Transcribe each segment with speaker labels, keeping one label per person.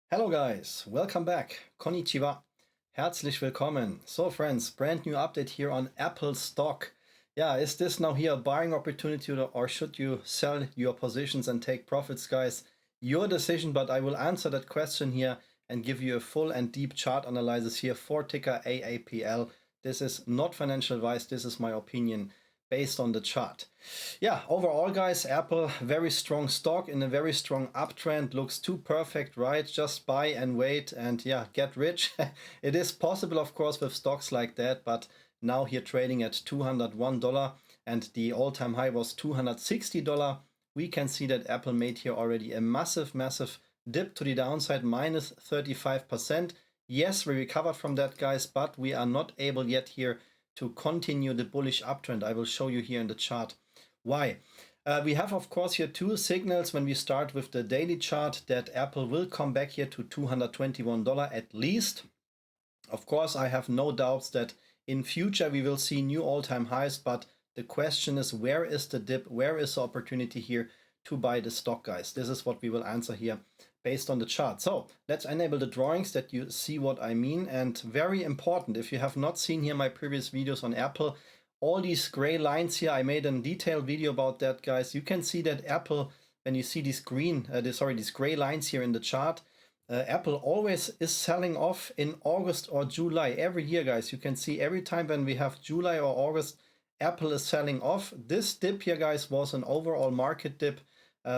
Speaker 1: Hello guys, welcome back. Konnichiwa. Herzlich willkommen. So friends, brand new update here on Apple stock. Yeah, is this now here a buying opportunity or should you sell your positions and take profits, guys? Your decision, but I will answer that question here and give you a full and deep chart analysis here for ticker AAPL. This is not financial advice, this is my opinion based on the chart. Yeah, overall guys, Apple, very strong stock in a very strong uptrend. Looks too perfect, right? Just buy and wait and yeah, get rich. It is possible, of course, with stocks like that, but now here trading at $201 and the all-time high was $260. We can see that Apple made here already a massive dip to the downside, minus 35%. Yes, we recovered from that, guys, but we are not able yet here to continue the bullish uptrend. I will show you here in the chart why. We have, of course, here two signals when we start with the daily chart that Apple will come back here to $221 at least. Of course, I have no doubts that in future we will see new all-time highs, but the question is, where is the dip? Where is the opportunity here to buy the stock, guys? This is what we will answer here based on the chart. So let's enable the drawings that you see what I mean. And very important, if you have not seen here my previous videos on Apple, all these gray lines here, I made a detailed video about that, guys. You can see that Apple, when you see these these gray lines here in the chart, Apple always is selling off in August or July every year, guys. You can see every time when we have July or August, Apple is selling off. This dip here, guys, was an overall market dip.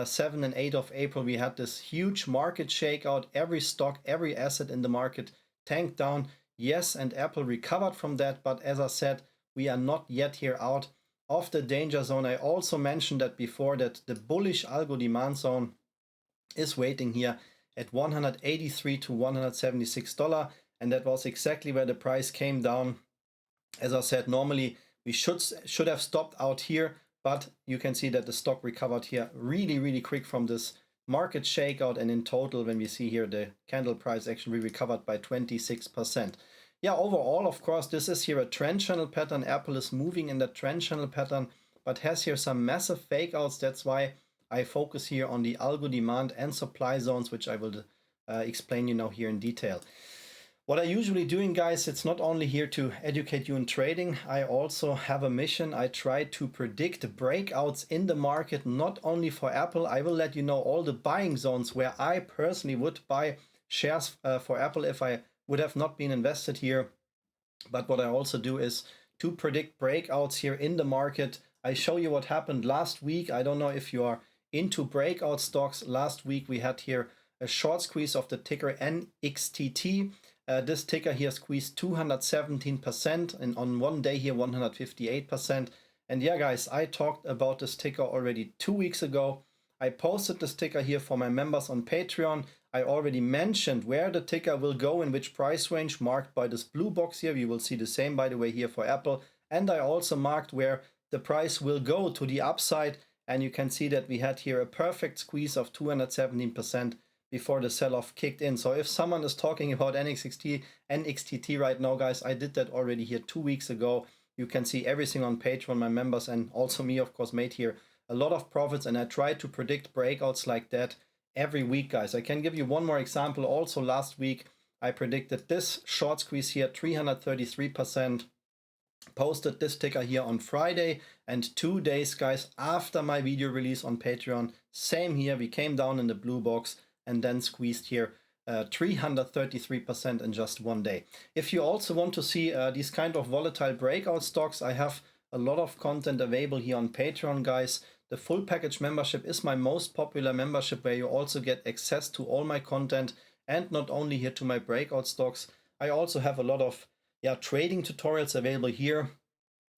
Speaker 1: 7 and 8 of April, we had this huge market shakeout. Every stock, every asset in the market tanked down. Yes, and Apple recovered from that. But as I said, we are not yet here out of the danger zone. I also mentioned that before, that the bullish algo demand zone is waiting here at $183 to $176. And that was exactly where the price came down. As I said, normally we should have stopped out here, but you can see that the stock recovered here really quick from this market shakeout. And in total, when we see here the candle price action, we recovered by 26%. Yeah, overall, of course, this is here a trend channel pattern. Apple is moving in that trend channel pattern, but has here some massive fake outs. That's why I focus here on the algo demand and supply zones, which I will explain you now here in detail. What I usually doing, guys, it's not only here to educate you in trading. I also have a mission. I try to predict breakouts in the market, not only for Apple. I will let you know all the buying zones where I personally would buy shares for Apple if I would have not been invested here. But what I also do is to predict breakouts here in the market. I show you what happened last week. I don't know if you are into breakout stocks. Last week we had here a short squeeze of the ticker NXTT. This ticker here squeezed 217%, and on one day here 158%. And yeah, guys, I talked about this ticker already 2 weeks ago. I posted this ticker here for my members on Patreon. I already mentioned where the ticker will go, in which price range, marked by this blue box here. You will see the same, by the way, here for Apple. And I also marked where the price will go to the upside. And you can see that we had here a perfect squeeze of 217% before the sell-off kicked in. So if someone is talking about NXTT right now, guys, I did that already here 2 weeks ago. You can see everything on Patreon. My members and also me, of course, made here a lot of profits, and I try to predict breakouts like that every week, guys. I can give you one more example. Also last week, I predicted this short squeeze here, 333%. Posted this ticker here on Friday, and 2 days, guys, after my video release on Patreon, same here, we came down in the blue box and then squeezed here 333% in just 1 day. If you also want to see these kind of volatile breakout stocks, I have a lot of content available here on Patreon, guys. The full package membership is my most popular membership, where you also get access to all my content, and not only here to my breakout stocks. I also have a lot of trading tutorials available here,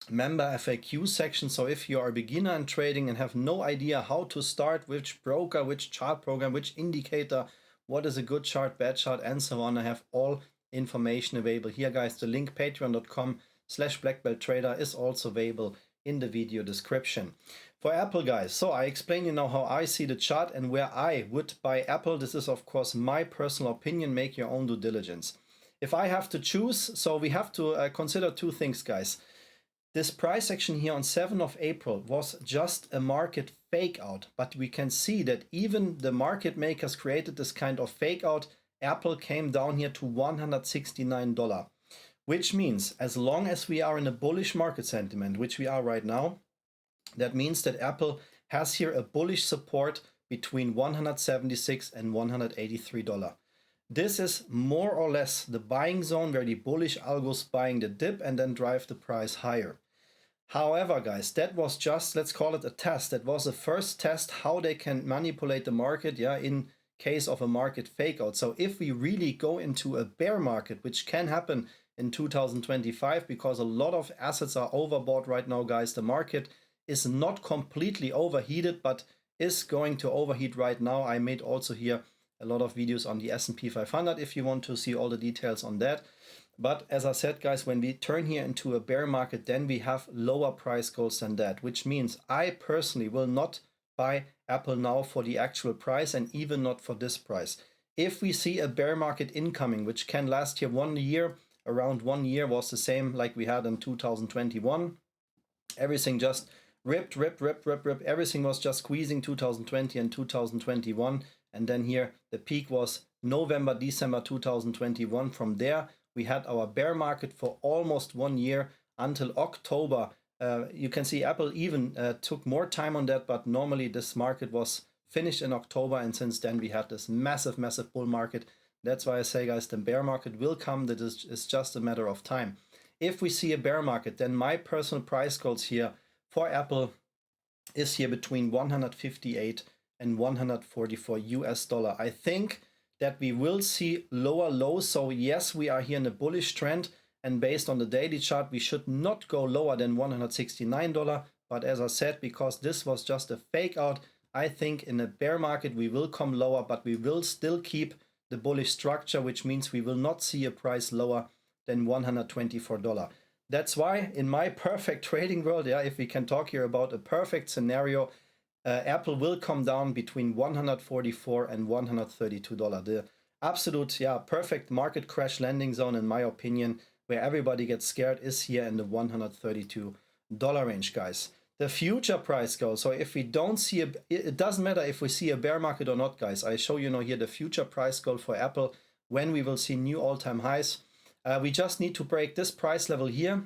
Speaker 1: member FAQ section. So if you are a beginner in trading and have no idea how to start, which broker, which chart program, which indicator, what is a good chart, bad chart, and so on, I have all information available here, guys. The link patreon.com/blackbelttrader is also available in the video description. For Apple, guys, so I explain you now how I see the chart and where I would buy Apple. This is, of course, my personal opinion. Make your own due diligence. If I have to choose, so we have to consider two things, guys. This price action here on 7th of April was just a market fake out, but we can see that even the market makers created this kind of fake out Apple came down here to $169, which means as long as we are in a bullish market sentiment, which we are right now, that means that Apple has here a bullish support between $176 and $183. This is more or less the buying zone where the bullish algos buying the dip and then drive the price higher. However, guys, that was just, let's call it a test. That was the first test how they can manipulate the market, yeah, in case of a market fakeout. So if we really go into a bear market, which can happen in 2025 because a lot of assets are overbought right now, guys, the market is not completely overheated, but is going to overheat right now. I made also here a lot of videos on the S&P 500 if you want to see all the details on that. But as I said, guys, when we turn here into a bear market, then we have lower price goals than that, which means I personally will not buy Apple now for the actual price and even not for this price. If we see a bear market incoming, which can last here 1 year, around 1 year was the same like we had in 2021, everything just ripped. Everything was just squeezing 2020 and 2021. And then here the peak was November, December 2021. From there, we had our bear market for almost 1 year until October. You can see Apple even took more time on that, but normally this market was finished in October. And since then we had this massive bull market. That's why I say, guys, the bear market will come. That is just a matter of time. If we see a bear market, then my personal price goals here for Apple is here between 158 and 144 US dollar. I think that we will see lower lows. So yes, we are here in a bullish trend, and based on the daily chart, we should not go lower than $169. But as I said, because this was just a fake out, I think in a bear market we will come lower, but we will still keep the bullish structure, which means we will not see a price lower than $124. That's why in my perfect trading world, yeah, if we can talk here about a perfect scenario, Apple will come down between $144 and $132. The absolute, yeah, perfect market crash landing zone, in my opinion, where everybody gets scared, is here in the $132 range, guys. The future price goal. So if we don't see it doesn't matter if we see a bear market or not, guys. I show you now here the future price goal for Apple when we will see new all-time highs. We just need to break this price level here.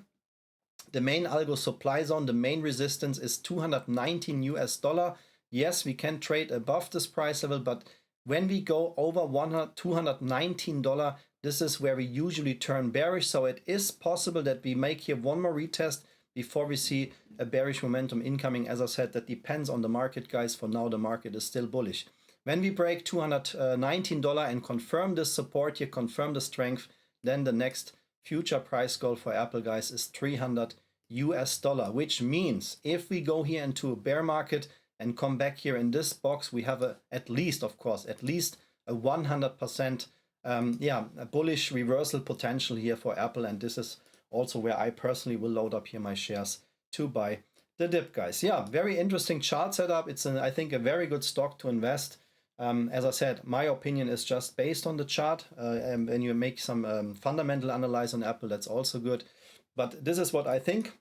Speaker 1: The main algo supply zone, the main resistance is 219 US dollar. Yes, we can trade above this price level, but when we go over $219, this is where we usually turn bearish. So it is possible that we make here one more retest before we see a bearish momentum incoming. As I said, that depends on the market, guys. For now, the market is still bullish. When we break $219 and confirm this support here, confirm the strength, then the next future price goal for Apple, guys, is 300 US dollar, which means if we go here into a bear market and come back here in this box, we have at least a 100% a bullish reversal potential here for Apple. And this is also where I personally will load up here my shares to buy the dip, guys. Yeah, very interesting chart setup. It's I think a very good stock to invest. As I said, my opinion is just based on the chart. And when you make some fundamental analysis on Apple, that's also good. But this is what I think.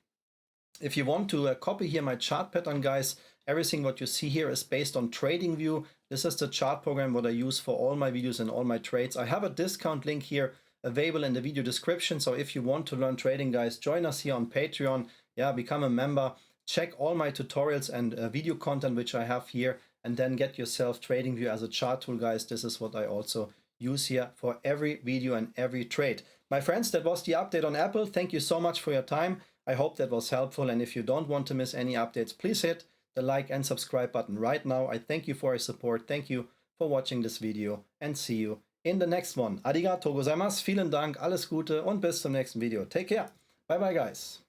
Speaker 1: If you want to copy here my chart pattern, guys, everything what you see here is based on TradingView. This is the chart program what I use for all my videos and all my trades. I have a discount link here available in the video description. So if you want to learn trading, guys, join us here on Patreon. Yeah, become a member. Check all my tutorials and video content which I have here, and then get yourself TradingView as a chart tool, guys. This is what I also use here for every video and every trade. My friends, that was the update on Apple. Thank you so much for your time. I hope that was helpful. And if you don't want to miss any updates, please hit the like and subscribe button right now. I thank you for your support. Thank you for watching this video, and see you in the next one. Arigatou gozaimasu. Vielen Dank, alles Gute und bis zum nächsten Video. Take care. Bye bye, guys.